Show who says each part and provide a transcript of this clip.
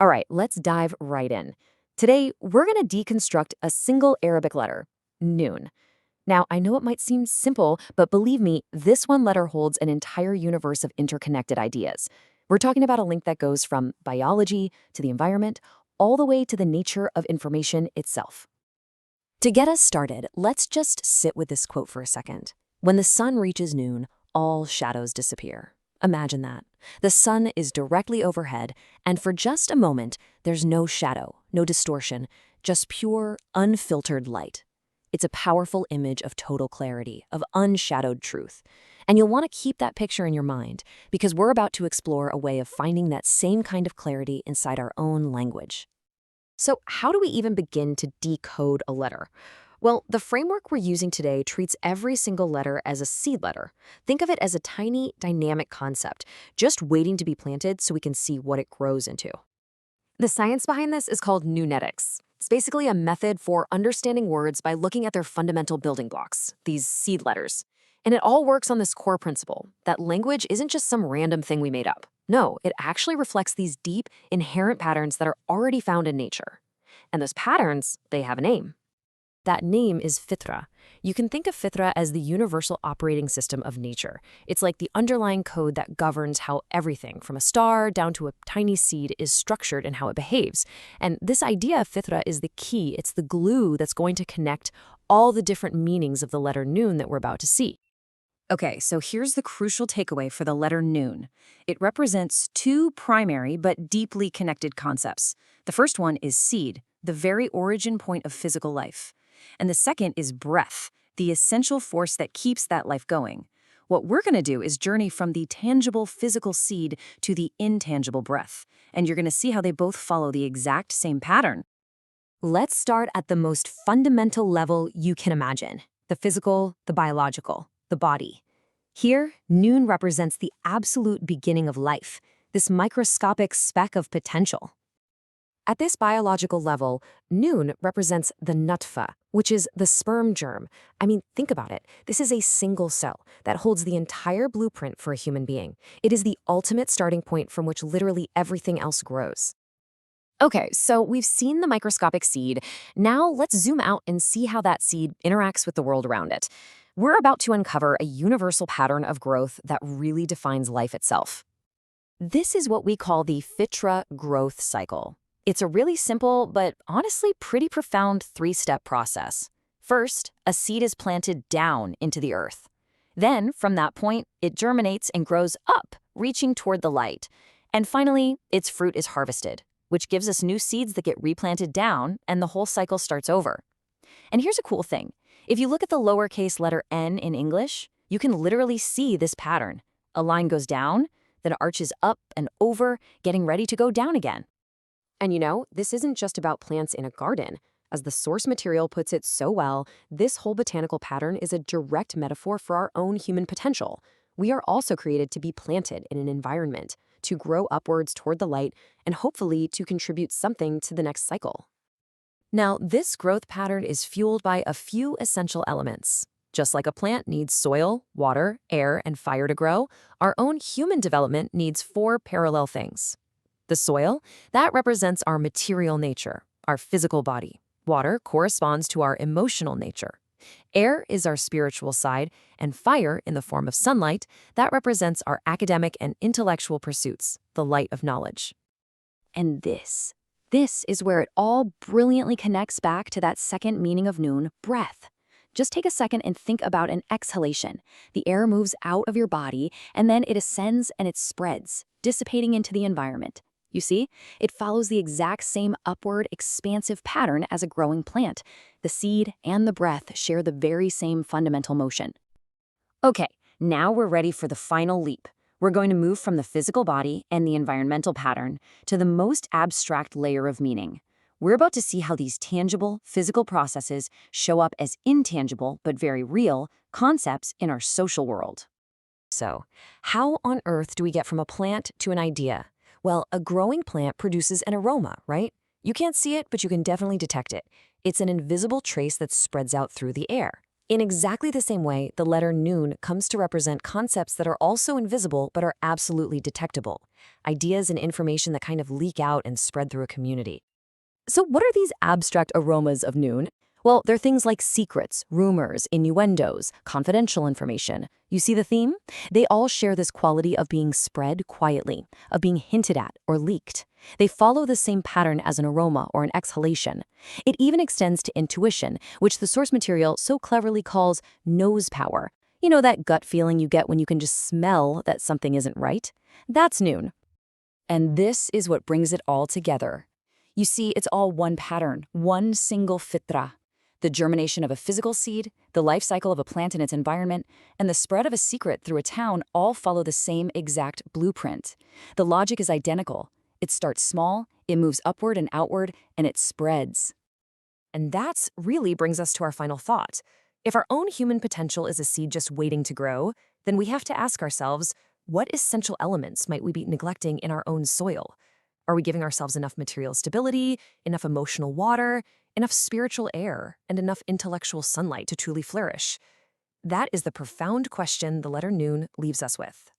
Speaker 1: All right, let's dive right in. Today, we're going to deconstruct a single Arabic letter, noon. Now, I know it might seem simple, but believe me, this one letter holds an entire universe of interconnected ideas. We're talking about a link that goes from biology to the environment, all the way to the nature of information itself. To get us started, let's just sit with this quote for a second. When the sun reaches noon, all shadows disappear. Imagine that. The sun is directly overhead, and for just a moment, there's no shadow, no distortion, just pure, unfiltered light. It's a powerful image of total clarity, of unshadowed truth. And you'll want to keep that picture in your mind, because we're about to explore a way of finding that same kind of clarity inside our own language. So, how do we even begin to decode a letter? Well, the framework we're using today treats every single letter as a seed letter. Think of it as a tiny, dynamic concept, just waiting to be planted so we can see what it grows into. The science behind this is called nunetics. It's basically a method for understanding words by looking at their fundamental building blocks, these seed letters. And it all works on this core principle that language isn't just some random thing we made up. No, it actually reflects these deep, inherent patterns that are already found in nature. And those patterns, they have a name. That name is Fitra. You can think of Fitra as the universal operating system of nature. It's like the underlying code that governs how everything, from a star down to a tiny seed, is structured and how it behaves. And this idea of Fitra is the key. It's the glue that's going to connect all the different meanings of the letter Nun that we're about to see. Okay, so here's the crucial takeaway for the letter Nun. It represents two primary but deeply connected concepts. The first one is seed, the very origin point of physical life. And the second is breath, the essential force that keeps that life going. What we're going to do is journey from the tangible physical seed to the intangible breath, and you're going to see how they both follow the exact same pattern. Let's start at the most fundamental level you can imagine, the physical, the biological, the body. Here, Nun represents the absolute beginning of life, this microscopic speck of potential. At this biological level, Nun represents the nutfa, which is the sperm germ. I mean, think about it. This is a single cell that holds the entire blueprint for a human being. It is the ultimate starting point from which literally everything else grows. Okay, so we've seen the microscopic seed. Now let's zoom out and see how that seed interacts with the world around it. We're about to uncover a universal pattern of growth that really defines life itself. This is what we call the Fitra growth cycle. It's a really simple, but honestly pretty profound three-step process. First, a seed is planted down into the earth. Then, from that point, it germinates and grows up, reaching toward the light. And finally, its fruit is harvested, which gives us new seeds that get replanted down, and the whole cycle starts over. And here's a cool thing. If you look at the lowercase letter n in English, you can literally see this pattern. A line goes down, then it arches up and over, getting ready to go down again. And you know, this isn't just about plants in a garden. As the source material puts it so well, this whole botanical pattern is a direct metaphor for our own human potential. We are also created to be planted in an environment, to grow upwards toward the light, and hopefully to contribute something to the next cycle. Now, this growth pattern is fueled by a few essential elements. Just like a plant needs soil, water, air, and fire to grow, our own human development needs four parallel things. The soil, that represents our material nature, our physical body. Water corresponds to our emotional nature. Air is our spiritual side, and fire, in the form of sunlight, that represents our academic and intellectual pursuits, the light of knowledge. And this is where it all brilliantly connects back to that second meaning of Nun, breath. Just take a second and think about an exhalation. The air moves out of your body, and then it ascends and it spreads, dissipating into the environment. You see, it follows the exact same upward, expansive pattern as a growing plant. The seed and the breath share the very same fundamental motion. Okay, now we're ready for the final leap. We're going to move from the physical body and the environmental pattern to the most abstract layer of meaning. We're about to see how these tangible, physical processes show up as intangible, but very real, concepts in our social world. So, how on earth do we get from a plant to an idea? Well, a growing plant produces an aroma, right? You can't see it, but you can definitely detect it. It's an invisible trace that spreads out through the air. In exactly the same way, the letter nun comes to represent concepts that are also invisible but are absolutely detectable. Ideas and information that kind of leak out and spread through a community. So, what are these abstract aromas of noon? Well, they're things like secrets, rumors, innuendos, confidential information. You see the theme? They all share this quality of being spread quietly, of being hinted at or leaked. They follow the same pattern as an aroma or an exhalation. It even extends to intuition, which the source material so cleverly calls nose power. You know that gut feeling you get when you can just smell that something isn't right? That's noon. And this is what brings it all together. You see, it's all one pattern, one single fitra. The germination of a physical seed, the life cycle of a plant in its environment, and the spread of a secret through a town all follow the same exact blueprint. The logic is identical. It starts small, it moves upward and outward, and it spreads. And that's really brings us to our final thought. If our own human potential is a seed just waiting to grow, then we have to ask ourselves, what essential elements might we be neglecting in our own soil? Are we giving ourselves enough material stability, enough emotional water, enough spiritual air, and enough intellectual sunlight to truly flourish? That is the profound question the letter Nun leaves us with.